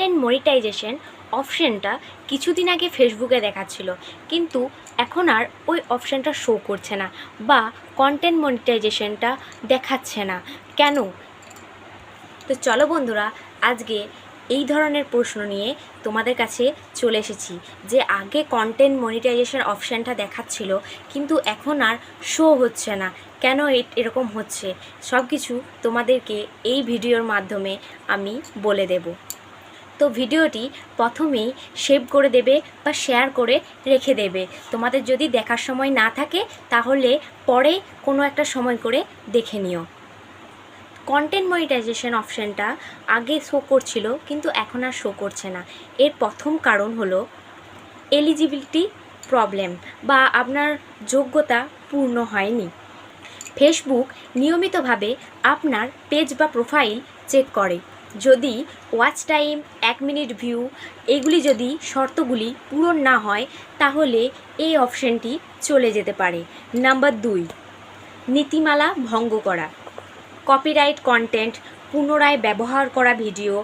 Content monetization অপশানটা কিছুদিন আগে ফেসবুকে দেখাচ্ছিল, কিন্তু এখন আর ওই অপশানটা শো করছে না বা কন্টেন্ট মনিটাইজেশনটা দেখাচ্ছে না কেন। তো চলো বন্ধুরা, আজকে এই ধরনের প্রশ্ন নিয়ে তোমাদের কাছে চলে এসেছি যে আগে কন্টেন্ট মনিটাইজেশন অপশানটা দেখাচ্ছিল কিন্তু এখন আর শো হচ্ছে না, কেন এরকম হচ্ছে সব কিছু তোমাদেরকে এই ভিডিওর মাধ্যমে আমি বলে দেব। তো ভিডিওটি প্রথমেই সেভ করে দেবে বা শেয়ার করে রেখে দেবে। তোমাদের যদি দেখার সময় না থাকে তাহলে পরে কোনো একটা সময় করে দেখে নিও। কন্টেন্ট মনিটাইজেশন অপশানটা আগে শো করছিল কিন্তু এখন আর শো করছে না। এর প্রথম কারণ হলো এলিজিবিলিটি প্রবলেম বা আপনার যোগ্যতা পূর্ণ হয়নি। ফেসবুক নিয়মিতভাবে আপনার পেজ বা প্রোফাইল চেক করে, যদি ওয়াচ টাইম, 1 মিনিট ভিউ এগুলি যদি শর্তগুলি পূরণ না হয় তাহলে এই অপশানটি চলে যেতে পারে। নাম্বার 2, নীতিমালা ভঙ্গ করা। কপিরাইট কন্টেন্ট, পুনরায় ব্যবহার করা ভিডিও,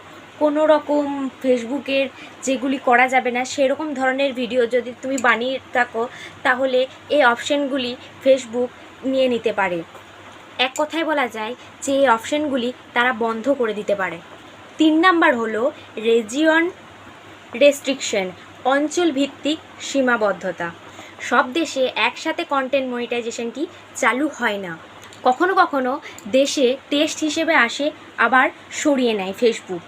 কোনো রকম ফেসবুকের যেগুলি করা যাবে না সেরকম ধরনের ভিডিও যদি তুমি বানিয়ে থাকো তাহলে এই অপশানগুলি ফেসবুক নিয়ে নিতে পারে। এক কথায় বলা যায় যে এই অপশানগুলি তারা বন্ধ করে দিতে পারে। 3 নাম্বার হলো রিজিয়ন রেস্ট্রিকশন, অঞ্চলভিত্তিক সীমাবদ্ধতা। সব দেশে একসাথে কন্টেন্ট মনিটাইজেশনটি চালু হয় না, কখনো কখনো দেশে টেস্ট হিসেবে আসে আবার সরিয়ে নেয় ফেসবুক।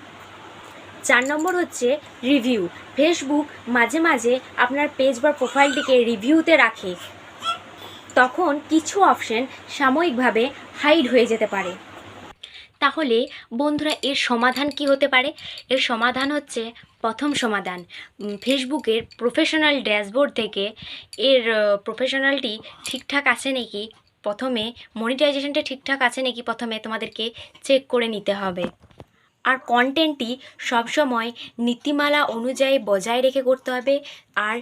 4 নম্বর হচ্ছে রিভিউ। ফেসবুক মাঝে মাঝে আপনার পেজ বা প্রোফাইলটিকে রিভিউতে রাখে, তখন কিছু অপশন সাময়িকভাবে হাইড হয়ে যেতে পারে। তাহলে বন্ধুরা এর সমাধান কি হতে পারে? এর সমাধান হচ্ছে, প্রথম সমাধান, ফেসবুকের প্রফেশনাল ড্যাশবোর্ড থেকে এর প্রফেশনালটি ঠিকঠাক আছে নাকি, প্রথমে মনিটাইজেশনটা ঠিকঠাক আছে নাকি প্রথমে তোমাদেরকে চেক করে নিতে হবে। আর কন্টেন্টটি সবসময় নীতিমালা অনুযায়ী বজায় রেখে করতে হবে, আর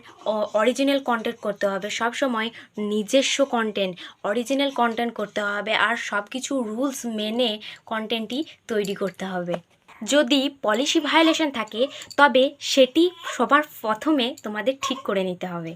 অরিজিনাল কন্টেন্ট করতে হবে। সবসময় নিজস্ব কন্টেন্ট, অরিজিনাল কন্টেন্ট করতে হবে, আর সব কিছু রুলস মেনে কন্টেন্টটি তৈরি করতে হবে। যদি পলিসি ভায়োলেশন থাকে তবে সেটি সবার প্রথমে তোমাদের ঠিক করে নিতে হবে।